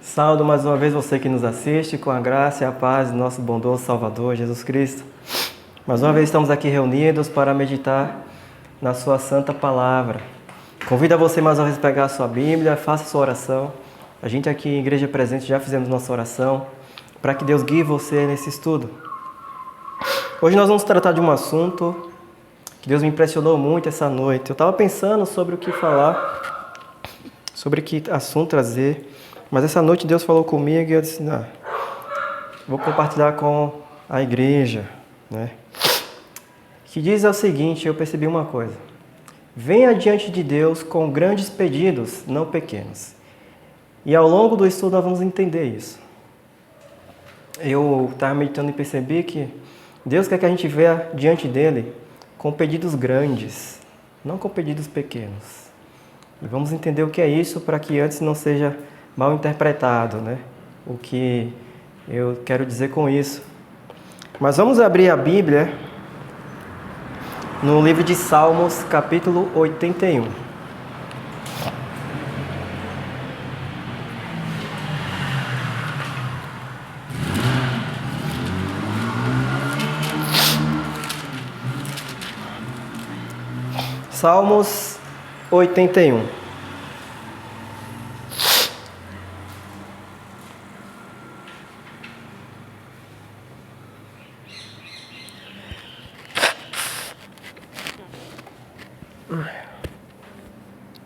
Saúdo mais uma vez você que nos assiste, com a graça e a paz do nosso bondoso Salvador, Jesus Cristo. Mais uma vez estamos aqui reunidos para meditar na sua santa palavra. Convido a você mais uma vez a pegar a sua Bíblia, faça a sua oração. A gente aqui em Igreja Presente já fizemos nossa oração, para que Deus guie você nesse estudo. Hoje nós vamos tratar de um assunto que Deus me impressionou muito essa noite. Eu estava pensando sobre o que falar, sobre que assunto trazer. Mas essa noite Deus falou comigo e eu disse, vou compartilhar com a igreja, né? Que diz o seguinte, eu percebi uma coisa. Venha diante de Deus com grandes pedidos, não pequenos. E ao longo do estudo nós vamos entender isso. Eu estava meditando e percebi que Deus quer que a gente venha diante dele com pedidos grandes, não com pedidos pequenos. E vamos entender o que é isso para que antes não seja mal interpretado, né? O que eu quero dizer com isso. Mas vamos abrir a Bíblia no livro de Salmos, capítulo 81. Salmos 81.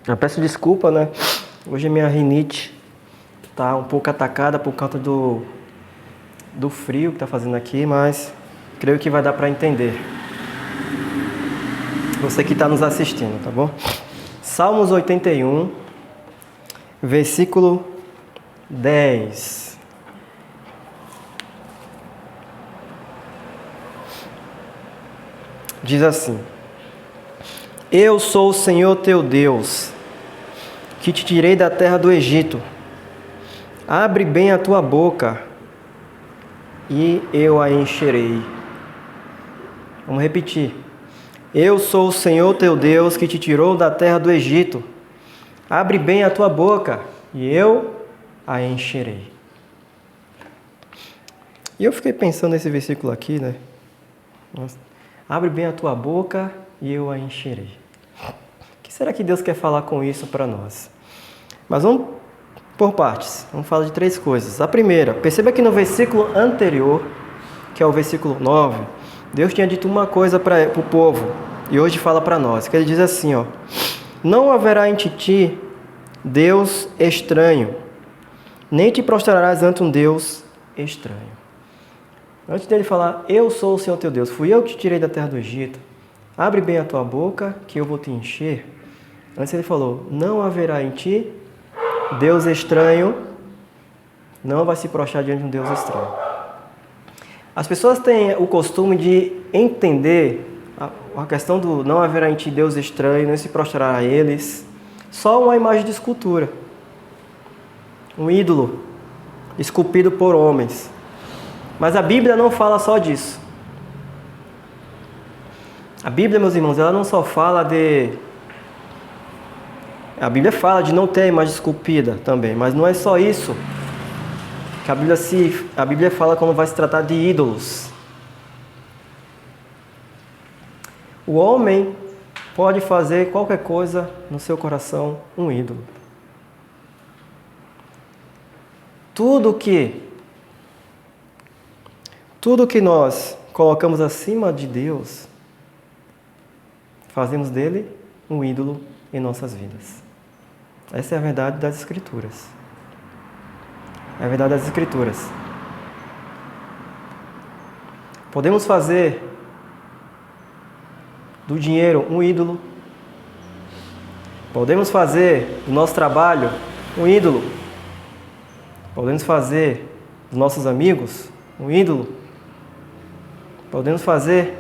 Eu peço desculpa, né? Hoje a minha rinite tá um pouco atacada por conta do frio que tá fazendo aqui, mas creio que vai dar para entender. Você que está nos assistindo, tá bom? Salmos 81, versículo 10. Diz assim: Eu sou o Senhor teu Deus, que te tirei da terra do Egito. Abre bem a tua boca, e eu a encherei. Vamos repetir. Eu sou o Senhor teu Deus, que te tirou da terra do Egito. Abre bem a tua boca, e eu a encherei. E eu fiquei pensando nesse versículo aqui, né? Nossa. Abre bem a tua boca, e eu a encherei. O que será que Deus quer falar com isso para nós? Mas vamos por partes. Vamos falar de três coisas. A primeira, perceba que no versículo anterior, que é o versículo 9, Deus tinha dito uma coisa para o povo, e hoje fala para nós, que ele diz assim, ó: Não haverá em ti Deus estranho, nem te prostrarás ante um Deus estranho. Antes dele falar, eu sou o Senhor teu Deus, fui eu que te tirei da terra do Egito, abre bem a tua boca, que eu vou te encher. Antes ele falou, não haverá em ti Deus estranho, não vai se prostrar diante de um Deus estranho. As pessoas têm o costume de entender a questão do não haverá em ti Deus estranho, não se prostrar a eles, só uma imagem de escultura, um ídolo esculpido por homens. Mas a Bíblia não fala só disso. A Bíblia, meus irmãos, ela não só fala de... A Bíblia fala de não ter a imagem esculpida também, mas não é só isso. Que a Bíblia fala quando vai se tratar de ídolos. O homem pode fazer qualquer coisa no seu coração um ídolo. Tudo que nós colocamos acima de Deus, fazemos dele um ídolo em nossas vidas. Essa é a verdade das Escrituras. É a verdade das Escrituras. Podemos fazer do dinheiro um ídolo. Podemos fazer do nosso trabalho um ídolo. Podemos fazer dos nossos amigos um ídolo. Podemos fazer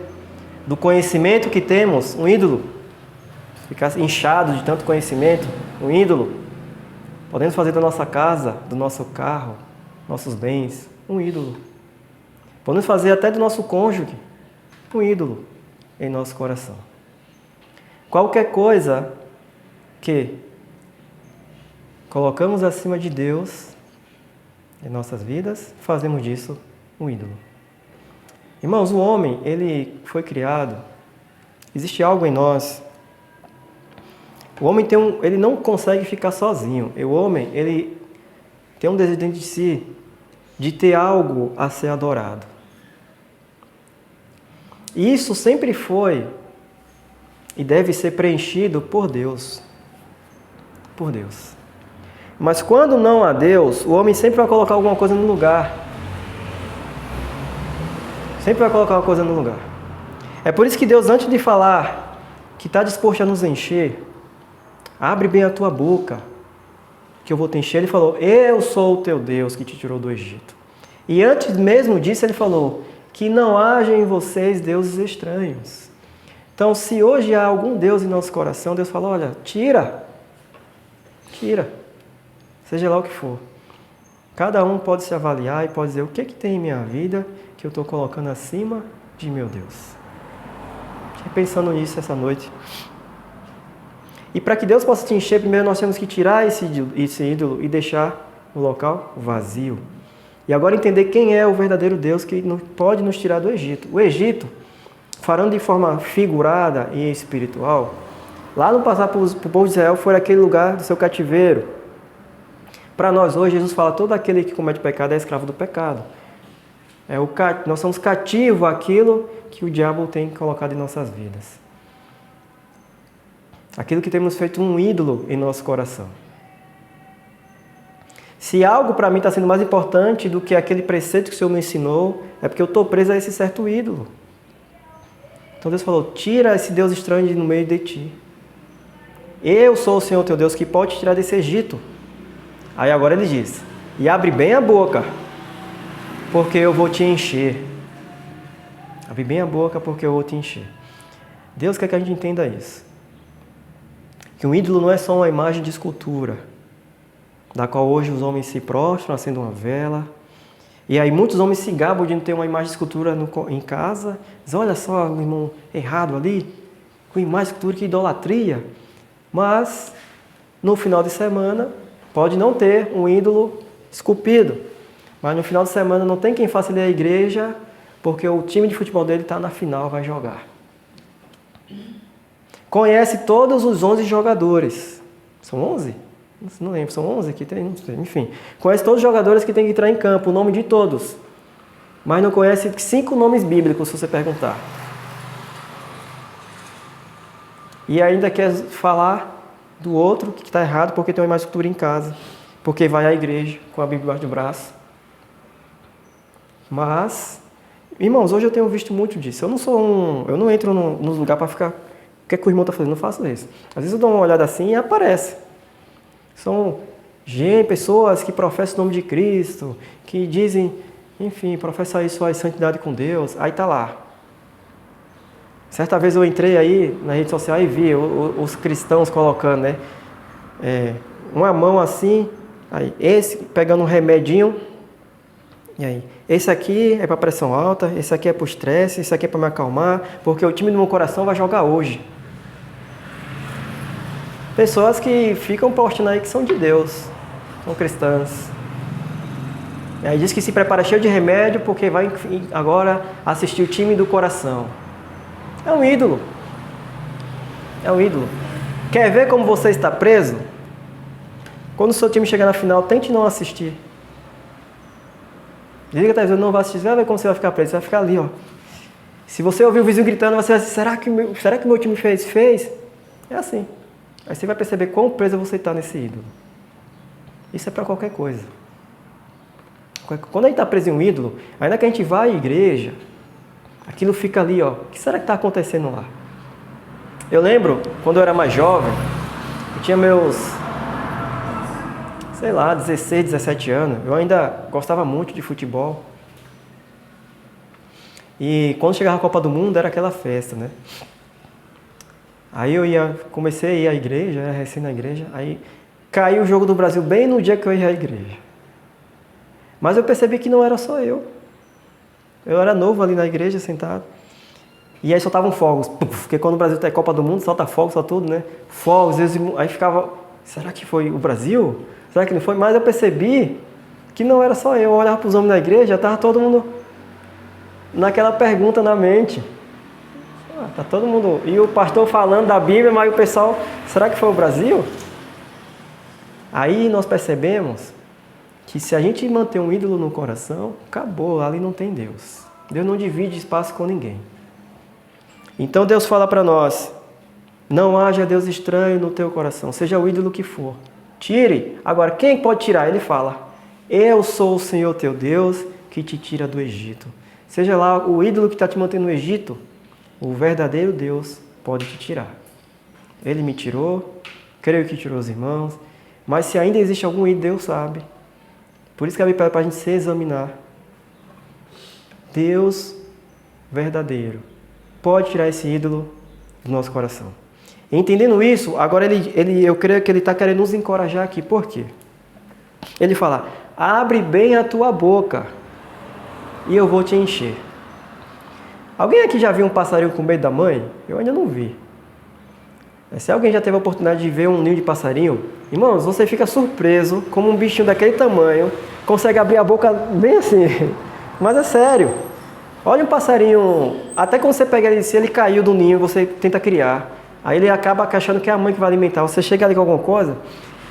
do conhecimento que temos um ídolo. Ficar inchado de tanto conhecimento, um ídolo. Podemos fazer da nossa casa, do nosso carro, nossos bens, um ídolo. Podemos fazer até do nosso cônjuge um ídolo em nosso coração. Qualquer coisa que colocamos acima de Deus em nossas vidas, fazemos disso um ídolo. Irmãos, o homem, ele foi criado, existe algo em nós. O homem ele não consegue ficar sozinho. O homem, ele tem um desejo dentro de si de ter algo a ser adorado. E isso sempre foi e deve ser preenchido por Deus. Por Deus. Mas quando não há Deus, o homem sempre vai colocar alguma coisa no lugar. Sempre vai colocar uma coisa no lugar. É por isso que Deus, antes de falar que está disposto a nos encher, abre bem a tua boca, que eu vou te encher. Ele falou, eu sou o teu Deus que te tirou do Egito. E antes mesmo disso, ele falou, que não haja em vocês deuses estranhos. Então, se hoje há algum Deus em nosso coração, Deus fala, olha, tira, seja lá o que for. Cada um pode se avaliar e pode dizer, o que tem em minha vida que eu estou colocando acima de meu Deus? Fique pensando nisso essa noite. E para que Deus possa te encher, primeiro nós temos que tirar esse ídolo e deixar o local vazio. E agora entender quem é o verdadeiro Deus que pode nos tirar do Egito. O Egito, falando de forma figurada e espiritual, lá no passado para o povo de Israel foi aquele lugar do seu cativeiro. Para nós hoje, Jesus fala, todo aquele que comete pecado é escravo do pecado. Nós somos cativos àquilo que o diabo tem colocado em nossas vidas. Aquilo que temos feito um ídolo em nosso coração. Se algo para mim está sendo mais importante do que aquele preceito que o Senhor me ensinou, é porque eu estou preso a esse certo ídolo. Então Deus falou, tira esse Deus estranho no meio de ti. Eu sou o Senhor teu Deus que pode te tirar desse Egito. Aí agora ele diz, e abre bem a boca, porque eu vou te encher. Abre bem a boca, porque eu vou te encher. Deus quer que a gente entenda isso. Que um ídolo não é só uma imagem de escultura, da qual hoje os homens se prostram acendem uma vela. E aí muitos homens se gabam de não ter uma imagem de escultura em casa. Dizem, olha só o irmão errado ali, com imagem de escultura, que idolatria. Mas, no final de semana, pode não ter um ídolo esculpido. Mas no final de semana não tem quem faça ele ir à igreja, porque o time de futebol dele está na final, vai jogar. Conhece todos os 11 jogadores. São 11? Não lembro, são 11 que tem, não sei, enfim. Conhece todos os jogadores que tem que entrar em campo, o nome de todos. Mas não conhece 5 nomes bíblicos, se você perguntar. E ainda quer falar do outro que está errado porque tem uma imagem de escultura em casa. Porque vai à igreja com a Bíblia debaixo do braço. Mas, irmãos, hoje eu tenho visto muito disso. Eu não entro nos lugares para ficar... O que é que o irmão está fazendo? Não faço isso. Às vezes eu dou uma olhada assim e aparece. São pessoas que professam o nome de Cristo, que dizem, enfim, professam aí sua santidade com Deus. Aí está lá. Certa vez eu entrei aí na rede social e vi os cristãos colocando, né? Uma mão assim, aí esse pegando um remedinho. E aí, esse aqui é para pressão alta, esse aqui é para o estresse, esse aqui é para me acalmar, porque o time do meu coração vai jogar hoje. Pessoas que ficam postando aí que são de Deus, são cristãs. E aí diz que se prepara cheio de remédio porque vai agora assistir o time do coração. É um ídolo. É um ídolo. Quer ver como você está preso? Quando o seu time chegar na final, tente não assistir. Desliga a televisão, não vai assistir, vai ver como você vai ficar preso. Você vai ficar ali, ó. Se você ouvir o vizinho gritando, você vai dizer, será que meu time fez? Fez? É assim. Aí você vai perceber quão preso você está nesse ídolo. Isso é para qualquer coisa. Quando a gente está preso em um ídolo, ainda que a gente vá à igreja, aquilo fica ali, ó. O que será que está acontecendo lá? Eu lembro, quando eu era mais jovem, eu tinha meus, 16, 17 anos. Eu ainda gostava muito de futebol. E quando chegava a Copa do Mundo, era aquela festa, né? Aí comecei a ir à igreja, era recém na igreja, aí caiu o jogo do Brasil bem no dia que eu ia à igreja. Mas eu percebi que não era só eu. Eu era novo ali na igreja, sentado. E aí soltavam fogos, porque quando o Brasil tem Copa do Mundo, solta fogos, solta tudo, né? Fogos, aí ficava, será que foi o Brasil? Será que não foi? Mas eu percebi que não era só eu olhava para os homens da igreja, estava todo mundo naquela pergunta na mente. Tá todo mundo... E o pastor falando da Bíblia, mas o pessoal... Será que foi o Brasil? Aí nós percebemos que se a gente manter um ídolo no coração, acabou, ali não tem Deus. Deus não divide espaço com ninguém. Então Deus fala para nós, não haja Deus estranho no teu coração, seja o ídolo que for. Tire. Agora, quem pode tirar? Ele fala, eu sou o Senhor teu Deus que te tira do Egito. Seja lá o ídolo que está te mantendo no Egito, o verdadeiro Deus pode te tirar. Ele me tirou, creio que tirou os irmãos, mas se ainda existe algum ídolo, Deus sabe. Por isso que a Bíblia pede para a gente se examinar. Deus verdadeiro pode tirar esse ídolo do nosso coração. Entendendo isso, agora eu creio que ele está querendo nos encorajar aqui. Por quê? Ele fala, abre bem a tua boca e eu vou te encher. Alguém aqui já viu um passarinho com medo da mãe? Eu ainda não vi. Se alguém já teve a oportunidade de ver um ninho de passarinho, irmãos, você fica surpreso como um bichinho daquele tamanho consegue abrir a boca bem assim. Mas é sério. Olha um passarinho, até quando você pega ele, se ele caiu do ninho, você tenta criar. Aí ele acaba achando que é a mãe que vai alimentar. Você chega ali com alguma coisa,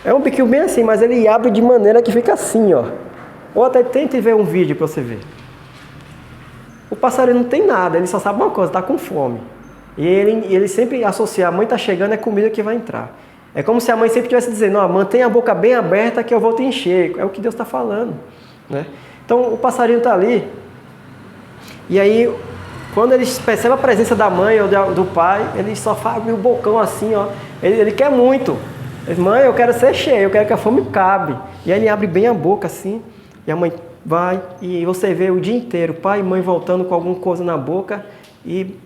é um biquinho bem assim, mas ele abre de maneira que fica assim, ó. Ou até tente ver um vídeo para você ver. O passarinho não tem nada, ele só sabe uma coisa, está com fome. E ele sempre associa, a mãe está chegando, é comida que vai entrar. É como se a mãe sempre estivesse dizendo, ó, mantenha a boca bem aberta que eu vou te encher. É o que Deus está falando, né? Então o passarinho está ali, e aí quando ele percebe a presença da mãe ou do pai, ele só abre o bocão assim, ó. Ele quer muito. Ele diz, mãe, eu quero ser cheio, eu quero que a fome cabe. E aí ele abre bem a boca assim, e a mãe vai, e você vê o dia inteiro, pai e mãe voltando com alguma coisa na boca, e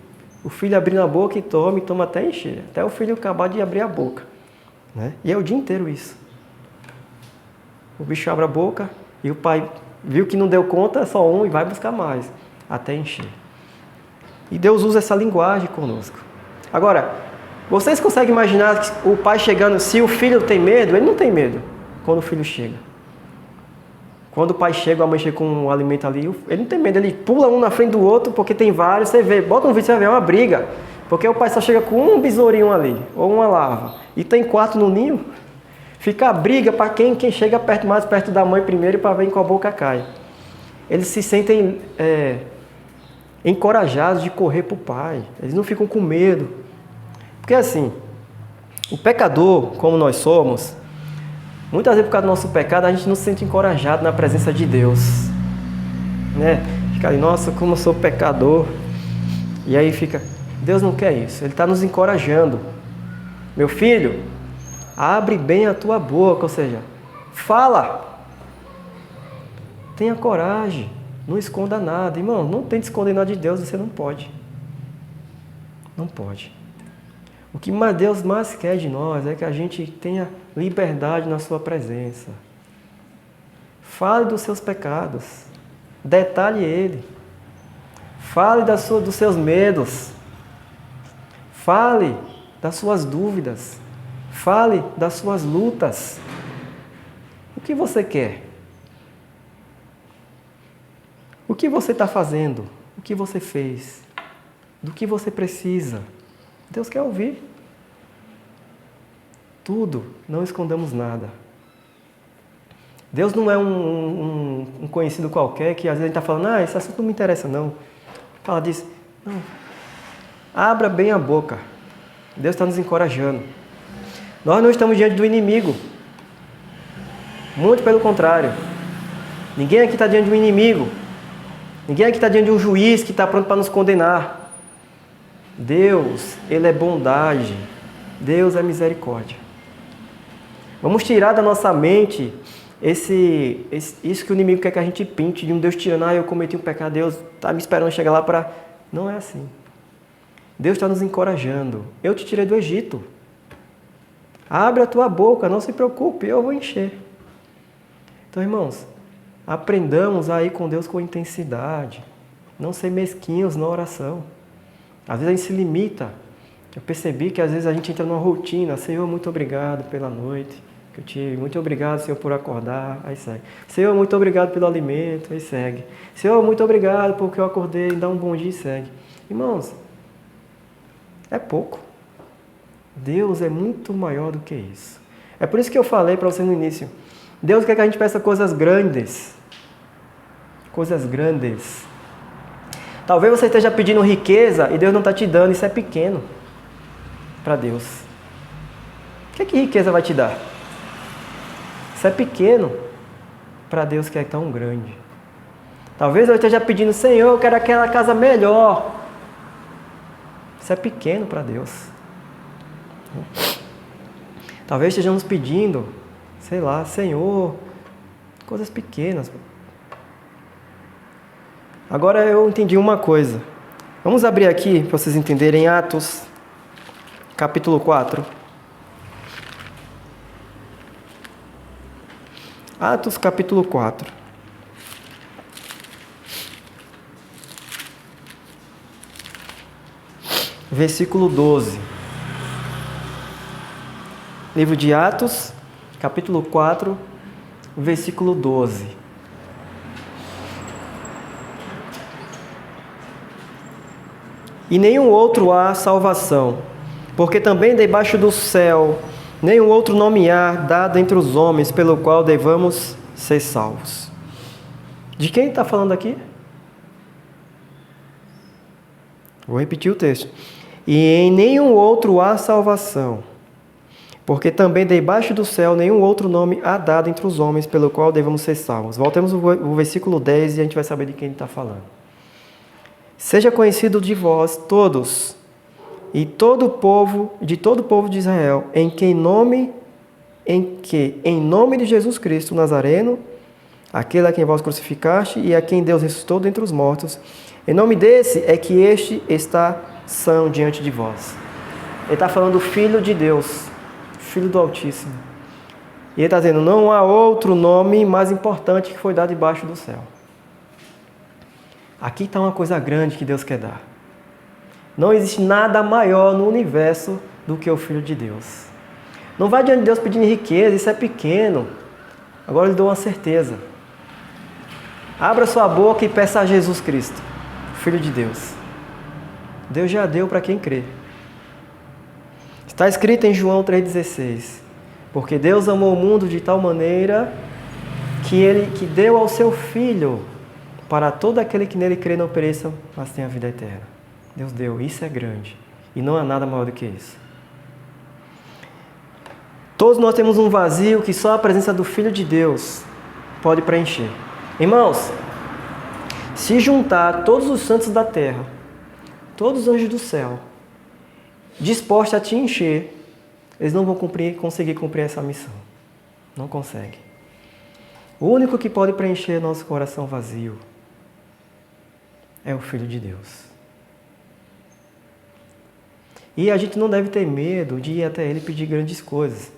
o filho abrindo a boca e toma até encher, até o filho acabar de abrir a boca, né? E é o dia inteiro isso. O bicho abre a boca e o pai viu que não deu conta, é só um e vai buscar mais, até encher. E Deus usa essa linguagem conosco. Agora, vocês conseguem imaginar o pai chegando, se o filho tem medo? Ele não tem medo quando o filho chega. Quando o pai chega, a mãe chega com um alimento ali, ele não tem medo, ele pula um na frente do outro, porque tem vários, você vê, bota um vídeo, você vai ver, é uma briga. Porque o pai só chega com um besourinho ali, ou uma larva, e tem 4 no ninho, fica a briga para quem chega mais perto da mãe primeiro para ver em qual boca cai. Eles se sentem encorajados de correr para o pai, eles não ficam com medo. Porque assim, o pecador, como nós somos, muitas vezes por causa do nosso pecado, a gente não se sente encorajado na presença de Deus, né? Fica ali, nossa, como eu sou pecador. E aí fica, Deus não quer isso, Ele está nos encorajando. Meu filho, abre bem a tua boca, ou seja, fala. Tenha coragem, não esconda nada. Irmão, não tente esconder nada de Deus, você não pode. Não pode. O que Deus mais quer de nós é que a gente tenha liberdade na sua presença. Fale dos seus pecados. Detalhe ele. Fale dos seus medos. Fale das suas dúvidas. Fale das suas lutas. O que você quer? O que você está fazendo? O que você fez? Do que você precisa? Deus quer ouvir. Tudo, não escondamos nada. Deus não é um conhecido qualquer que às vezes a gente está falando, esse assunto não me interessa não. Fala disso. Não. Abra bem a boca. Deus está nos encorajando. Nós não estamos diante do inimigo. Muito pelo contrário. Ninguém aqui está diante de um inimigo. Ninguém aqui está diante de um juiz que está pronto para nos condenar. Deus, Ele é bondade. Deus é misericórdia. Vamos tirar da nossa mente isso que o inimigo quer que a gente pinte, de um Deus tirando, eu cometi um pecado, Deus está me esperando chegar lá para... Não é assim. Deus está nos encorajando. Eu te tirei do Egito. Abre a tua boca, não se preocupe, eu vou encher. Então, irmãos, aprendamos a ir com Deus com intensidade. Não ser mesquinhos na oração. Às vezes a gente se limita. Eu percebi que às vezes a gente entra numa rotina. Senhor, muito obrigado pela noite. Muito obrigado, Senhor, por acordar. Aí segue. Senhor, muito obrigado pelo alimento. Aí segue. Senhor, muito obrigado porque eu acordei. Dá um bom dia e segue. Irmãos, é pouco. Deus é muito maior do que isso. É por isso que eu falei para você no início. Deus quer que a gente peça coisas grandes. Coisas grandes. Talvez você esteja pedindo riqueza e Deus não está te dando. Isso é pequeno para Deus. O que riqueza vai te dar? Isso é pequeno para Deus que é tão grande. Talvez eu esteja pedindo, Senhor, eu quero aquela casa melhor. Isso é pequeno para Deus. Talvez estejamos pedindo, sei lá, Senhor, coisas pequenas. Agora eu entendi uma coisa. Vamos abrir aqui para vocês entenderem Atos, capítulo 4. Atos, capítulo 4. Versículo 12. Livro de Atos, capítulo 4, versículo 12. E nenhum outro há salvação, porque também debaixo do céu nenhum outro nome há dado entre os homens pelo qual devamos ser salvos. De quem está falando aqui? Vou repetir o texto. E em nenhum outro há salvação, porque também debaixo do céu nenhum outro nome há dado entre os homens pelo qual devamos ser salvos. Voltemos ao versículo 10 e a gente vai saber de quem ele está falando. Seja conhecido de vós todos e de todo o povo de Israel, em nome de Jesus Cristo Nazareno, aquele a quem vós crucificaste e a quem Deus ressuscitou dentre os mortos, em nome desse é que este está são diante de vós. Ele está falando do Filho de Deus, Filho do Altíssimo. E ele está dizendo, não há outro nome mais importante que foi dado debaixo do céu. Aqui está uma coisa grande que Deus quer dar. Não existe nada maior no universo do que o Filho de Deus. Não vai diante de Deus pedindo riqueza, isso é pequeno. Agora eu lhe dou uma certeza. Abra sua boca e peça a Jesus Cristo, Filho de Deus. Deus já deu para quem crê. Está escrito em João 3,16. Porque Deus amou o mundo de tal maneira que deu ao seu Filho, para todo aquele que nele crê não pereça, mas tenha a vida eterna. Deus deu, isso é grande. E não há nada maior do que isso. Todos nós temos um vazio que só a presença do Filho de Deus pode preencher. Irmãos, se juntar todos os santos da terra, todos os anjos do céu, dispostos a te encher, eles não vão conseguir cumprir essa missão. Não conseguem. O único que pode preencher nosso coração vazio é o Filho de Deus. E a gente não deve ter medo de ir até ele pedir grandes coisas.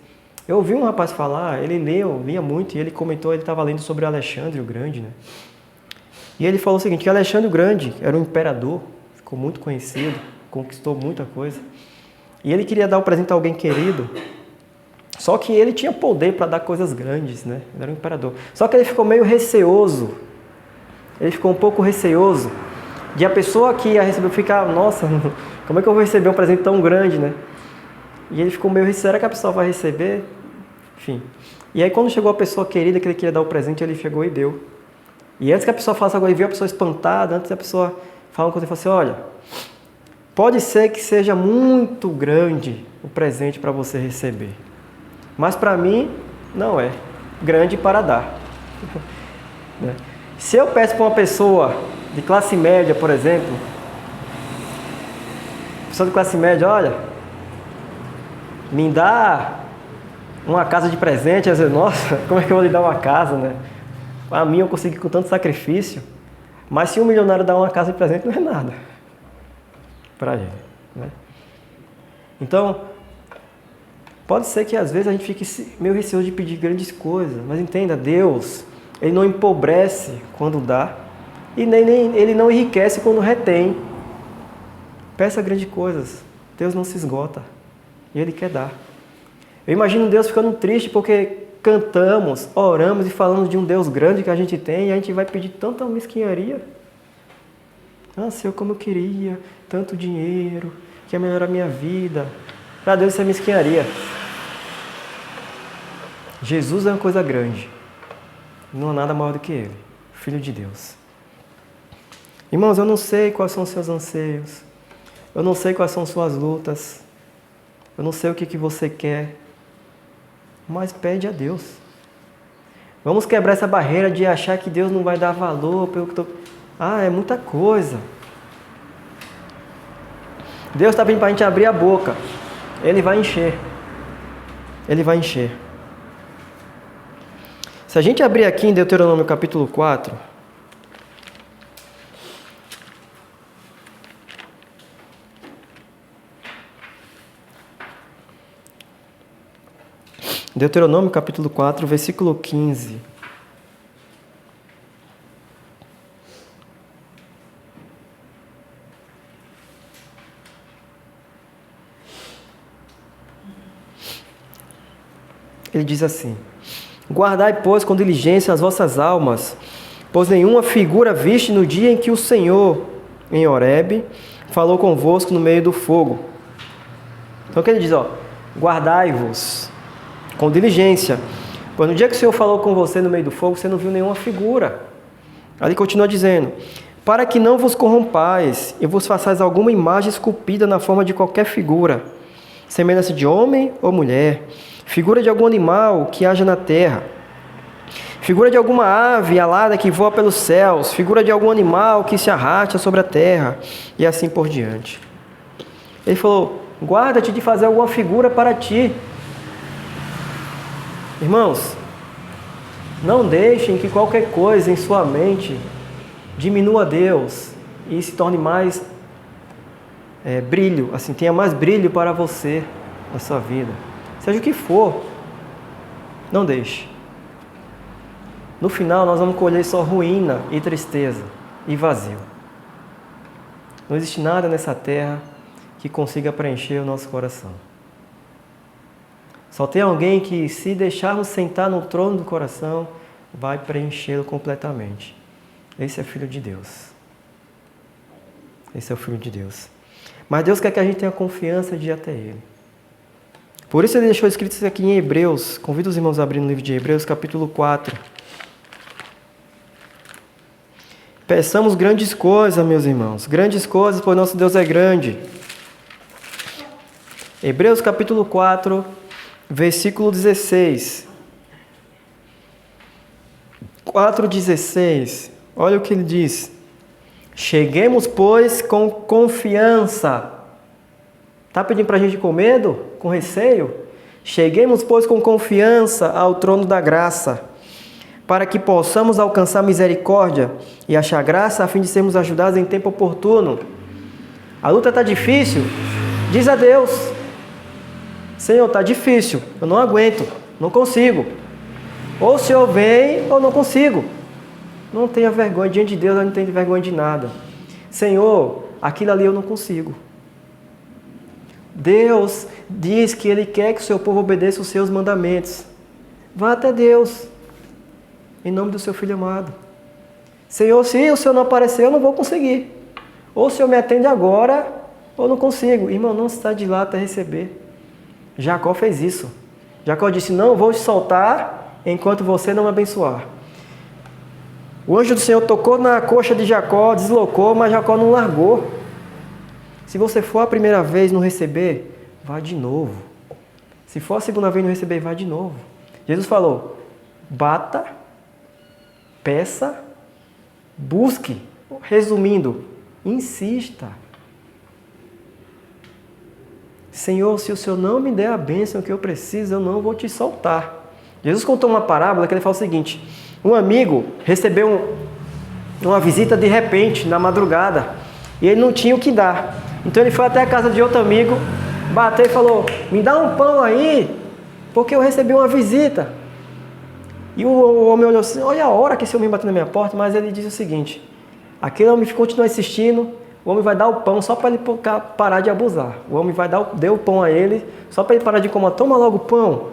Eu ouvi um rapaz falar, ele lia muito, e ele comentou, ele estava lendo sobre Alexandre o Grande, né? E ele falou o seguinte, que Alexandre o Grande era um imperador, ficou muito conhecido, conquistou muita coisa. E ele queria dar um presente a alguém querido, só que ele tinha poder para dar coisas grandes, né? Ele era um imperador. Só que ele ficou meio receoso, ele ficou um pouco receoso de a pessoa que ia receber ficar, nossa, como é que eu vou receber um presente tão grande, né? E ele ficou meio receoso, será que a pessoa vai receber? Enfim. E aí quando chegou a pessoa querida que ele queria dar o presente, ele chegou e deu. E antes que a pessoa falasse agora, ele viu a pessoa espantada, antes da pessoa falar uma coisa, ele falou assim, olha, pode ser que seja muito grande o presente para você receber. Mas para mim, não é grande para dar. Se eu peço para uma pessoa de classe média, por exemplo, pessoa de classe média, olha, me dá uma casa de presente, eu dizer, nossa, como é que eu vou lhe dar uma casa, né? A mim eu consegui com tanto sacrifício, mas se um milionário dá uma casa de presente, não é nada para ele, né? Então, pode ser que às vezes a gente fique meio receoso de pedir grandes coisas, mas entenda, Deus, Ele não empobrece quando dá, e nem Ele não enriquece quando retém. Peça grandes coisas, Deus não se esgota, e Ele quer dar. Eu imagino Deus ficando triste porque cantamos, oramos e falamos de um Deus grande que a gente tem e a gente vai pedir tanta mesquinharia. Ah, Senhor, como eu queria, tanto dinheiro, que ia melhorar a minha vida. Para Deus isso é mesquinharia. Jesus é uma coisa grande. Não há nada maior do que Ele, Filho de Deus. Irmãos, eu não sei quais são os seus anseios. Eu não sei quais são suas lutas. Eu não sei o que você quer. Mas pede a Deus. Vamos quebrar essa barreira de achar que Deus não vai dar valor pelo que é muita coisa. Deus está pedindo para a gente abrir a boca. Ele vai encher. Ele vai encher. Se a gente abrir aqui em Deuteronômio capítulo 4, Deuteronômio capítulo 4, versículo 15. Ele diz assim: guardai, pois, com diligência as vossas almas, pois nenhuma figura viste no dia em que o Senhor, em Horebe, falou convosco no meio do fogo. Então o que ele diz? Guardai-vos com diligência, pois no dia que o Senhor falou com você no meio do fogo, você não viu nenhuma figura. Ali continua dizendo: para que não vos corrompais e vos façais alguma imagem esculpida na forma de qualquer figura, semelhança de homem ou mulher, figura de algum animal que haja na terra, figura de alguma ave alada que voa pelos céus, figura de algum animal que se arrasta sobre a terra, e assim por diante. Ele falou: guarda-te de fazer alguma figura para ti. Irmãos, não deixem que qualquer coisa em sua mente diminua Deus e se torne mais brilho, assim, tenha mais brilho para você na sua vida. Seja o que for, não deixe. No final nós vamos colher só ruína e tristeza e vazio. Não existe nada nessa terra que consiga preencher o nosso coração. Só tem alguém que, se deixarmos sentar no trono do coração, vai preenchê-lo completamente. Esse é Filho de Deus. Esse é o Filho de Deus. Mas Deus quer que a gente tenha confiança de ir até Ele. Por isso Ele deixou escrito isso aqui em Hebreus. Convido os irmãos a abrir no livro de Hebreus, capítulo 4. Peçamos grandes coisas, meus irmãos. Grandes coisas, pois nosso Deus é grande. Hebreus, capítulo 4, versículo 16. 4,16. Olha o que ele diz. Cheguemos, pois, com confiança. Está pedindo para a gente com medo? Com receio? Cheguemos, pois, com confiança ao trono da graça, para que possamos alcançar misericórdia e achar graça, a fim de sermos ajudados em tempo oportuno. A luta está difícil? Diz a Deus: Senhor, está difícil, eu não aguento, não consigo. Ou o Senhor vem, ou não consigo. Não tenha vergonha, diante de Deus eu não tenho vergonha de nada. Senhor, aquilo ali eu não consigo. Deus diz que Ele quer que o seu povo obedeça os seus mandamentos. Vá até Deus, em nome do seu Filho amado. Senhor, se o Senhor não aparecer, eu não vou conseguir. Ou o Senhor me atende agora, ou não consigo. Irmão, não está de lá até receber. Jacó fez isso. Jacó disse: não vou te soltar enquanto você não me abençoar. O anjo do Senhor tocou na coxa de Jacó, deslocou, mas Jacó não largou. Se você for a primeira vez e não receber, vá de novo. Se for a segunda vez e não receber, vá de novo. Jesus falou: bata, peça, busque. Resumindo, insista. Senhor, se o Senhor não me der a bênção que eu preciso, eu não vou te soltar. Jesus contou uma parábola que ele fala o seguinte: um amigo recebeu uma visita de repente, na madrugada, e ele não tinha o que dar. Então ele foi até a casa de outro amigo, bateu e falou: me dá um pão aí, porque eu recebi uma visita. E o homem olhou assim: olha a hora que esse homem bateu na minha porta. Mas ele disse o seguinte: aquele homem continua insistindo, O homem vai dar o pão só para ele parar de abusar. O homem deu o pão a ele só para ele parar de comer. Toma logo o pão.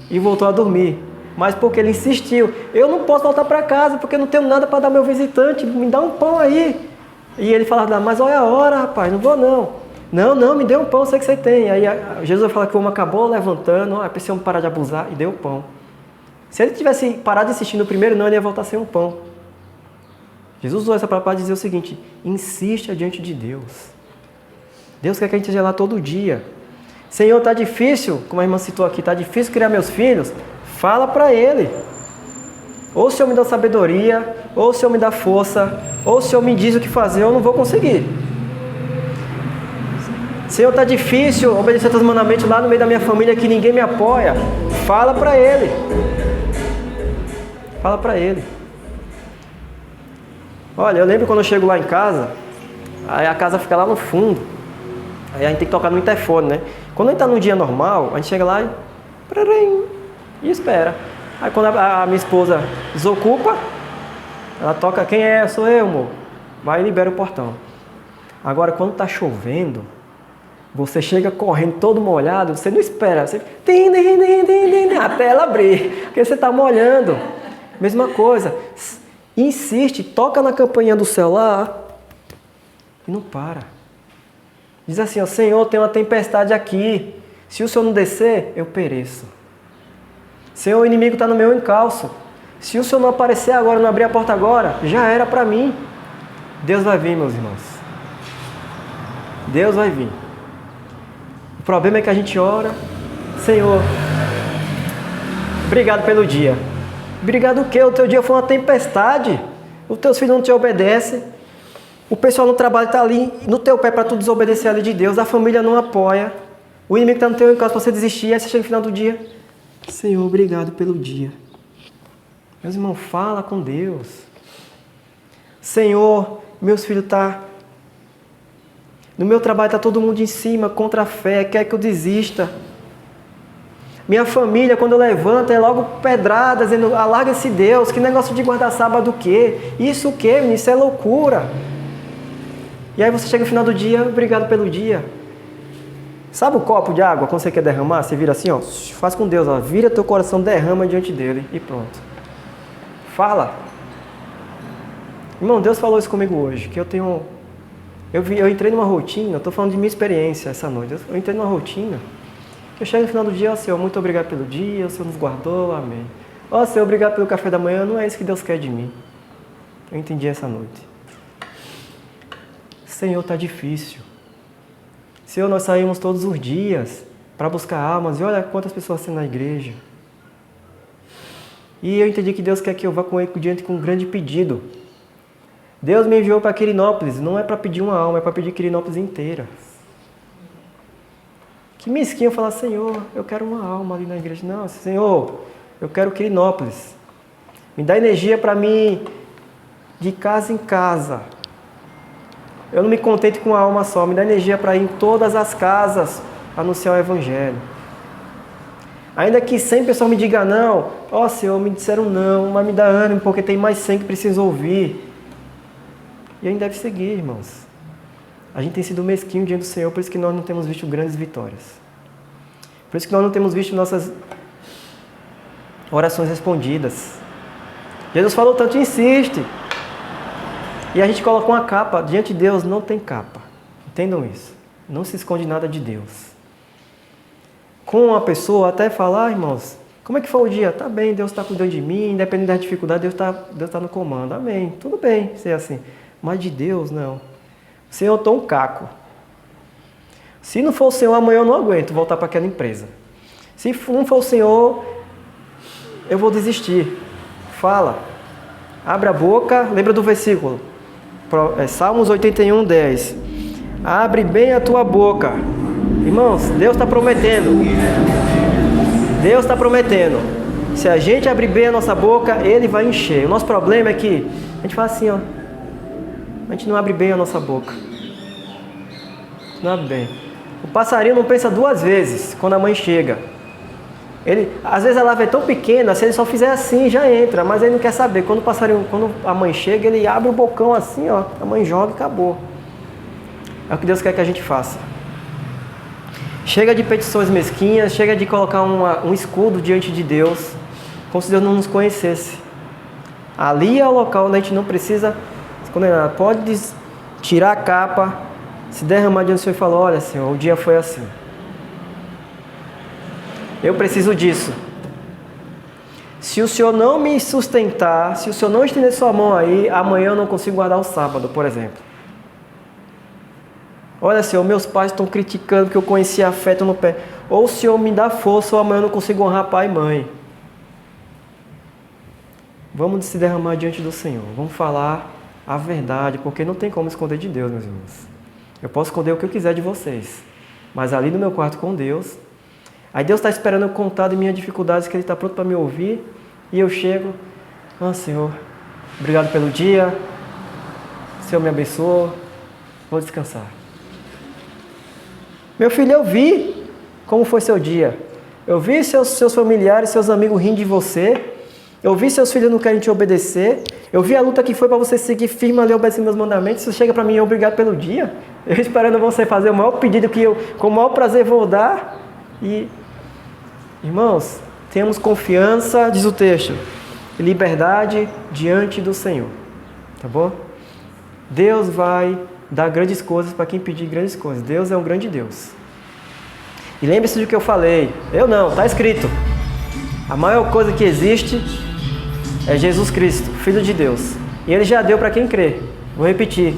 E voltou a dormir. Mas porque ele insistiu. Eu não posso voltar para casa porque eu não tenho nada para dar ao meu visitante. Me dá um pão aí. E ele falava, mas olha a hora, rapaz, não vou não. Não, me dê um pão, eu sei que você tem. Aí Jesus vai falar que o homem acabou levantando, para esse homem parar de abusar e deu o pão. Se ele tivesse parado de insistir no primeiro, não, ele ia voltar sem um pão. Jesus usou essa palavra para dizer o seguinte: insista diante de Deus. Deus quer que a gente esteja lá todo dia. Senhor, está difícil, como a irmã citou aqui, está difícil criar meus filhos? Fala para Ele. Ou o Senhor me dá sabedoria, ou o Senhor me dá força, ou o Senhor me diz o que fazer, eu não vou conseguir. Senhor, está difícil obedecer teus mandamentos lá no meio da minha família que ninguém me apoia. Fala para Ele. Fala para Ele. Olha, eu lembro quando eu chego lá em casa, aí a casa fica lá no fundo, aí a gente tem que tocar no interfone, né? Quando a gente está num dia normal, a gente chega lá e espera. Aí quando a minha esposa desocupa, ela toca, quem é? Sou eu, amor. Vai e libera o portão. Agora, quando está chovendo, você chega correndo todo molhado, você não espera, você até ela abrir, porque você está molhando. Mesma coisa, insiste, toca na campainha do celular e não para. Diz assim, ó, Senhor, tem uma tempestade aqui, se o Senhor não descer, eu pereço. Senhor, o inimigo está no meu encalço, se o Senhor não aparecer agora, não abrir a porta agora, já era para mim. Deus vai vir, meus irmãos. Deus vai vir. O problema é que a gente ora, Senhor, obrigado pelo dia. Obrigado o quê? O teu dia foi uma tempestade. Os teus filhos não te obedecem. O pessoal no trabalho está ali no teu pé para tu desobedecer a lei de Deus. A família não apoia. O inimigo está no teu encalço para você desistir. Aí você chega no final do dia. Senhor, obrigado pelo dia. Meus irmãos, fala com Deus. Senhor, meus filhos estão... No meu trabalho está todo mundo em cima, contra a fé, quer que eu desista. Minha família, quando eu levanto, é logo pedrada, dizendo, alarga-se Deus, que negócio de guardar sábado o quê? Isso o quê, menino? Isso é loucura. E aí você chega no final do dia, obrigado pelo dia. Sabe o copo de água, quando você quer derramar, você vira assim, ó, faz com Deus, ó, vira teu coração, derrama diante dele e pronto. Fala. Irmão, Deus falou isso comigo hoje, que eu entrei numa rotina, estou falando de minha experiência essa noite, eu entrei numa rotina, que eu chego no final do dia, ó Senhor, muito obrigado pelo dia, o Senhor nos guardou, amém. Ó Senhor, obrigado pelo café da manhã, não é isso que Deus quer de mim. Eu entendi essa noite. Senhor, está difícil. Senhor, nós saímos todos os dias para buscar almas, e olha quantas pessoas tem na igreja. E eu entendi que Deus quer que eu vá com ele diante com um grande pedido. Deus me enviou para Quirinópolis, não é para pedir uma alma, é para pedir Quirinópolis inteira. Que mesquinho falar, Senhor, eu quero uma alma ali na igreja. Não, Senhor, eu quero Quirinópolis. Me dá energia para mim de casa em casa. Eu não me contento com uma alma só, me dá energia para ir em todas as casas anunciar o Evangelho. Ainda que 100 pessoas me digam não, ó Senhor, me disseram não, mas me dá ânimo porque tem mais 100 que precisam ouvir. E a gente deve seguir, irmãos. A gente tem sido mesquinho diante do Senhor, por isso que nós não temos visto grandes vitórias. Por isso que nós não temos visto nossas orações respondidas. Jesus falou tanto, insiste. E a gente coloca uma capa. Diante de Deus não tem capa. Entendam isso. Não se esconde nada de Deus. Com uma pessoa até falar, irmãos, como é que foi o dia? Tá bem, Deus está cuidando de mim, independente da dificuldade, Deus tá no comando. Amém. Tudo bem ser assim. Mas de Deus, não. Senhor, eu estou um caco. Se não for o Senhor, amanhã eu não aguento voltar para aquela empresa. Se não for o Senhor, eu vou desistir. Fala. Abre a boca. Lembra do versículo? Salmos 81, 10. Abre bem a tua boca. Irmãos, Deus está prometendo. Deus está prometendo. Se a gente abrir bem a nossa boca, Ele vai encher. O nosso problema é que a gente fala assim, ó. A gente não abre bem a nossa boca. Não abre bem. O passarinho não pensa duas vezes quando a mãe chega. Às vezes a larva é tão pequena, se ele só fizer assim, já entra. Mas ele não quer saber. Quando a mãe chega, ele abre o bocão assim, ó. A mãe joga e acabou. É o que Deus quer que a gente faça. Chega de petições mesquinhas, chega de colocar um escudo diante de Deus, como se Deus não nos conhecesse. Ali é o local onde a gente não precisa se condenar. Pode tirar a capa, se derramar diante do Senhor e falar: olha, Senhor, o dia foi assim. Eu preciso disso. Se o Senhor não me sustentar, se o Senhor não estender sua mão aí, amanhã eu não consigo guardar o sábado, por exemplo. Olha, Senhor, meus pais estão criticando que eu conheci afeto no pé. Ou o Senhor me dá força, ou amanhã eu não consigo honrar pai e mãe. Vamos se derramar diante do Senhor. Vamos falar a verdade, porque não tem como esconder de Deus, meus irmãos. Eu posso esconder o que eu quiser de vocês, mas ali no meu quarto com Deus, aí Deus está esperando eu contar de minhas dificuldades, que Ele está pronto para me ouvir, e eu chego: Senhor, obrigado pelo dia, Senhor me abençoa, vou descansar. Meu filho, eu vi como foi seu dia. Eu vi seus familiares, seus amigos rindo de você. Eu vi seus filhos não querem te obedecer. Eu vi a luta que foi para você seguir firme ali, obedecendo meus mandamentos. Você chega para mim: obrigado pelo dia. Eu esperando você fazer o maior pedido que eu, com o maior prazer, vou dar. E, irmãos, temos confiança, diz o texto, e liberdade diante do Senhor. Tá bom? Deus vai dar grandes coisas para quem pedir grandes coisas. Deus é um grande Deus. E lembre-se do que eu falei. Eu não, está escrito. A maior coisa que existe é Jesus Cristo, Filho de Deus. E Ele já deu para quem crê. Vou repetir.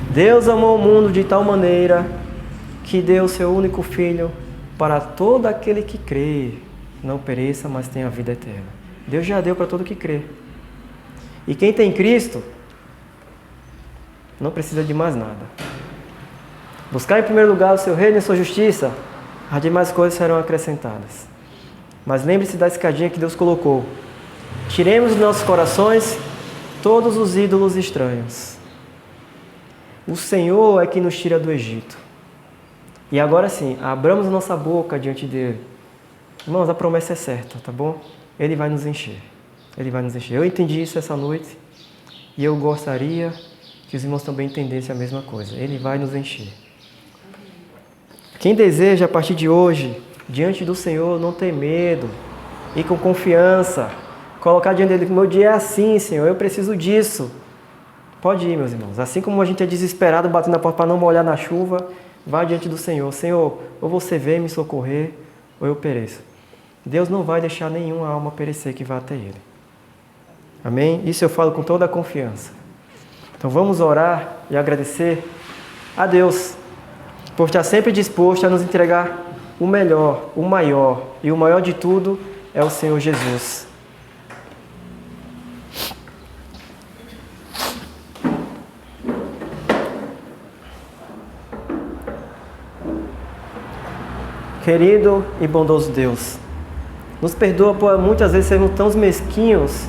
Deus amou o mundo de tal maneira que deu o seu único Filho para todo aquele que crê, não pereça, mas tenha a vida eterna. Deus já deu para todo que crê. E quem tem Cristo não precisa de mais nada. Buscar em primeiro lugar o seu reino e a sua justiça, as demais coisas serão acrescentadas. Mas lembre-se da escadinha que Deus colocou. Tiremos dos nossos corações todos os ídolos estranhos. O Senhor é que nos tira do Egito. E agora sim, abramos a nossa boca diante dele. Irmãos, a promessa é certa, tá bom? Ele vai nos encher. Ele vai nos encher. Eu entendi isso essa noite e eu gostaria que os irmãos também entendessem a mesma coisa. Ele vai nos encher. Quem deseja, a partir de hoje, diante do Senhor, não ter medo, ir com confiança, colocar diante dele: meu dia é assim, Senhor, eu preciso disso. Pode ir, meus irmãos. Assim como a gente é desesperado, batendo na porta para não molhar na chuva, vá diante do Senhor. Senhor, ou você vem me socorrer, ou eu pereço. Deus não vai deixar nenhuma alma perecer que vá até Ele. Amém? Isso eu falo com toda a confiança. Então vamos orar e agradecer a Deus por estar sempre disposto a nos entregar o melhor, o maior, e o maior de tudo é o Senhor Jesus. Querido e bondoso Deus, nos perdoa por muitas vezes sermos tão mesquinhos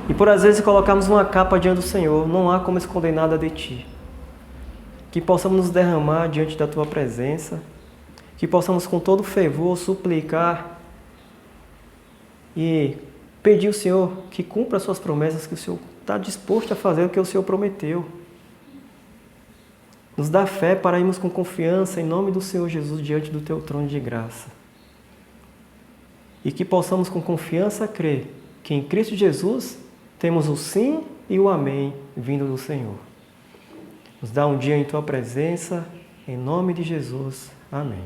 e por às vezes colocarmos uma capa diante do Senhor. Não há como esconder nada de Ti. Que possamos nos derramar diante da Tua presença, que possamos com todo fervor suplicar e pedir ao Senhor que cumpra as Suas promessas, que o Senhor está disposto a fazer o que o Senhor prometeu. Nos dá fé para irmos com confiança em nome do Senhor Jesus diante do Teu trono de graça. E que possamos com confiança crer que em Cristo Jesus temos o sim e o amém vindo do Senhor. Nos dá um dia em Tua presença, em nome de Jesus. Amém.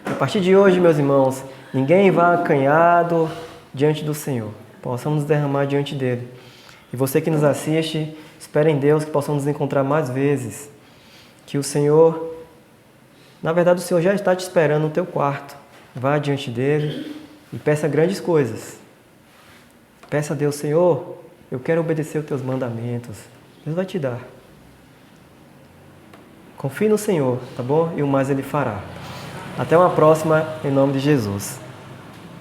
A partir de hoje, meus irmãos, ninguém vai acanhado diante do Senhor. Possamos nos derramar diante dele. E você que nos assiste, espera em Deus que possamos nos encontrar mais vezes. Que o Senhor, na verdade o Senhor já está te esperando no teu quarto. Vá diante dele e peça grandes coisas. Peça a Deus: Senhor, eu quero obedecer os teus mandamentos. Deus vai te dar. Confie no Senhor, tá bom? E o mais Ele fará. Até uma próxima, em nome de Jesus.